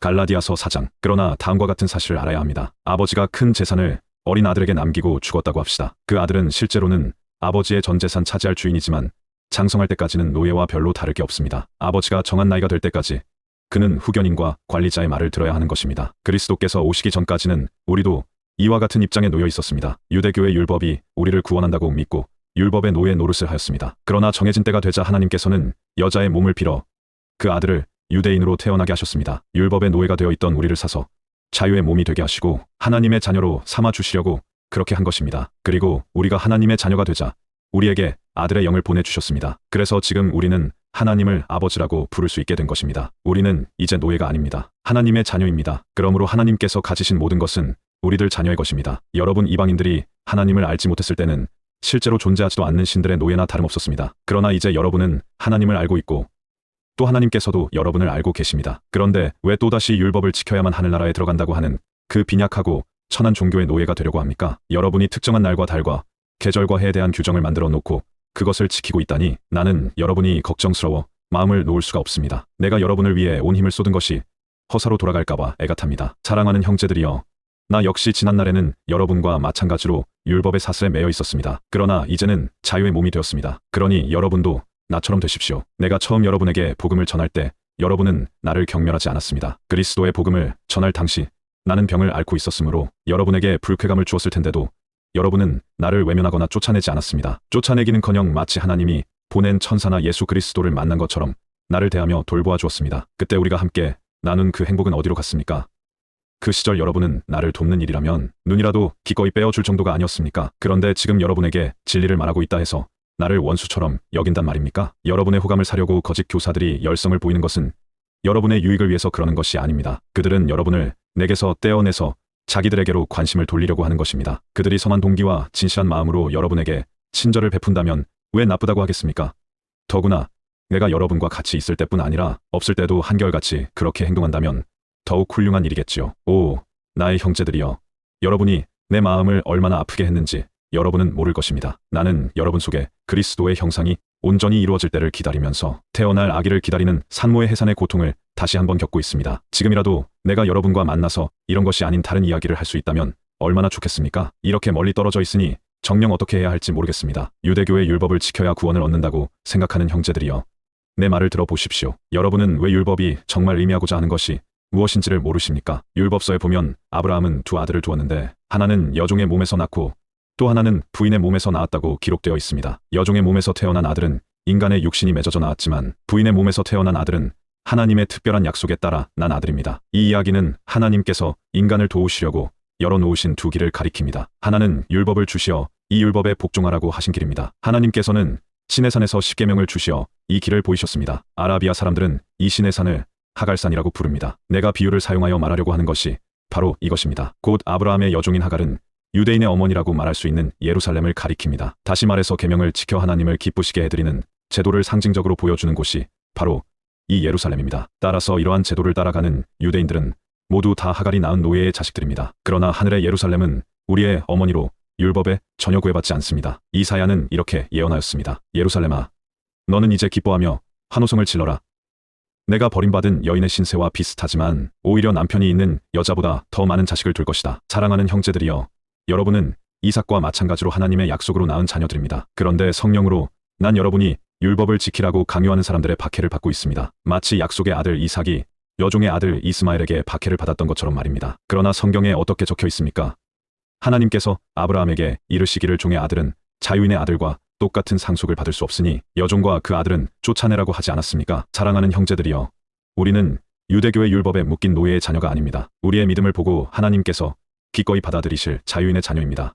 갈라디아서 4장. 그러나 다음과 같은 사실을 알아야 합니다. 아버지가 큰 재산을 어린 아들에게 남기고 죽었다고 합시다. 그 아들은 실제로는 아버지의 전 재산 차지할 주인이지만 장성할 때까지는 노예와 별로 다를 게 없습니다. 아버지가 정한 나이가 될 때까지 그는 후견인과 관리자의 말을 들어야 하는 것입니다. 그리스도께서 오시기 전까지는 우리도 이와 같은 입장에 놓여 있었습니다. 유대교의 율법이 우리를 구원한다고 믿고 율법의 노예 노릇을 하였습니다. 그러나 정해진 때가 되자 하나님께서는 여자의 몸을 빌어 그 아들을 유대인으로 태어나게 하셨습니다. 율법의 노예가 되어 있던 우리를 사서 자유의 몸이 되게 하시고 하나님의 자녀로 삼아 주시려고 그렇게 한 것입니다. 그리고 우리가 하나님의 자녀가 되자 우리에게 아들의 영을 보내주셨습니다. 그래서 지금 우리는 하나님을 아버지라고 부를 수 있게 된 것입니다. 우리는 이제 노예가 아닙니다. 하나님의 자녀입니다. 그러므로 하나님께서 가지신 모든 것은 우리들 자녀의 것입니다. 여러분 이방인들이 하나님을 알지 못했을 때는 실제로 존재하지도 않는 신들의 노예나 다름없었습니다. 그러나 이제 여러분은 하나님을 알고 있고 또 하나님께서도 여러분을 알고 계십니다. 그런데 왜 또다시 율법을 지켜야만 하늘나라에 들어간다고 하는 그 빈약하고 천한 종교의 노예가 되려고 합니까? 여러분이 특정한 날과 달과 계절과 해에 대한 규정을 만들어 놓고 그것을 지키고 있다니 나는 여러분이 걱정스러워 마음을 놓을 수가 없습니다. 내가 여러분을 위해 온 힘을 쏟은 것이 허사로 돌아갈까봐 애가 탑니다. 사랑하는 형제들이여, 나 역시 지난날에는 여러분과 마찬가지로 율법의 사슬에 매여 있었습니다. 그러나 이제는 자유의 몸이 되었습니다. 그러니 여러분도 나처럼 되십시오. 내가 처음 여러분에게 복음을 전할 때 여러분은 나를 경멸하지 않았습니다. 그리스도의 복음을 전할 당시 나는 병을 앓고 있었으므로 여러분에게 불쾌감을 주었을 텐데도 여러분은 나를 외면하거나 쫓아내지 않았습니다. 쫓아내기는커녕 마치 하나님이 보낸 천사나 예수 그리스도를 만난 것처럼 나를 대하며 돌보아 주었습니다. 그때 우리가 함께 나눈 그 행복은 어디로 갔습니까? 그 시절 여러분은 나를 돕는 일이라면 눈이라도 기꺼이 빼어줄 정도가 아니었습니까? 그런데 지금 여러분에게 진리를 말하고 있다 해서 나를 원수처럼 여긴단 말입니까? 여러분의 호감을 사려고 거짓 교사들이 열성을 보이는 것은 여러분의 유익을 위해서 그러는 것이 아닙니다. 그들은 여러분을 내게서 떼어내서 자기들에게로 관심을 돌리려고 하는 것입니다. 그들이 선한 동기와 진실한 마음으로 여러분에게 친절을 베푼다면 왜 나쁘다고 하겠습니까? 더구나 내가 여러분과 같이 있을 때뿐 아니라 없을 때도 한결같이 그렇게 행동한다면 더욱 훌륭한 일이겠지요. 오, 나의 형제들이여, 여러분이 내 마음을 얼마나 아프게 했는지 여러분은 모를 것입니다. 나는 여러분 속에 그리스도의 형상이 온전히 이루어질 때를 기다리면서 태어날 아기를 기다리는 산모의 해산의 고통을 다시 한번 겪고 있습니다. 지금이라도 내가 여러분과 만나서 이런 것이 아닌 다른 이야기를 할 수 있다면 얼마나 좋겠습니까? 이렇게 멀리 떨어져 있으니 정녕 어떻게 해야 할지 모르겠습니다. 유대교의 율법을 지켜야 구원을 얻는다고 생각하는 형제들이여, 내 말을 들어보십시오. 여러분은 왜 율법이 정말 의미하고자 하는 것이 무엇인지를 모르십니까? 율법서에 보면 아브라함은 두 아들을 두었는데 하나는 여종의 몸에서 낳고 또 하나는 부인의 몸에서 낳았다고 기록되어 있습니다. 여종의 몸에서 태어난 아들은 인간의 육신이 맺어져 나왔지만 부인의 몸에서 태어난 아들은 하나님의 특별한 약속에 따라 난 아들입니다. 이 이야기는 하나님께서 인간을 도우시려고 열어놓으신 두 길을 가리킵니다. 하나는 율법을 주시어 이 율법에 복종하라고 하신 길입니다. 하나님께서는 시내산에서 십계명을 주시어 이 길을 보이셨습니다. 아라비아 사람들은 이 시내산을 하갈산이라고 부릅니다. 내가 비유를 사용하여 말하려고 하는 것이 바로 이것입니다. 곧 아브라함의 여종인 하갈은 유대인의 어머니라고 말할 수 있는 예루살렘을 가리킵니다. 다시 말해서 계명을 지켜 하나님을 기쁘시게 해드리는 제도를 상징적으로 보여주는 곳이 바로 이 예루살렘입니다. 따라서 이러한 제도를 따라가는 유대인들은 모두 다 하갈이 낳은 노예의 자식들입니다. 그러나 하늘의 예루살렘은 우리의 어머니로 율법에 전혀 구애받지 않습니다. 이사야는 이렇게 예언하였습니다. 예루살렘아, 너는 이제 기뻐하며 환호성을 질러라. 내가 버림받은 여인의 신세와 비슷하지만 오히려 남편이 있는 여자보다 더 많은 자식을 둘 것이다. 사랑하는 형제들이여, 여러분은 이삭과 마찬가지로 하나님의 약속으로 낳은 자녀들입니다. 그런데 성령으로 난 여러분이 율법을 지키라고 강요하는 사람들의 박해를 받고 있습니다. 마치 약속의 아들 이삭이 여종의 아들 이스마엘에게 박해를 받았던 것처럼 말입니다. 그러나 성경에 어떻게 적혀 있습니까? 하나님께서 아브라함에게 이르시기를 종의 아들은 자유인의 아들과 똑같은 상속을 받을 수 없으니 여종과 그 아들은 쫓아내라고 하지 않았습니까? 사랑하는 형제들이여, 우리는 유대교의 율법에 묶인 노예의 자녀가 아닙니다. 우리의 믿음을 보고 하나님께서 기꺼이 받아들이실 자유인의 자녀입니다.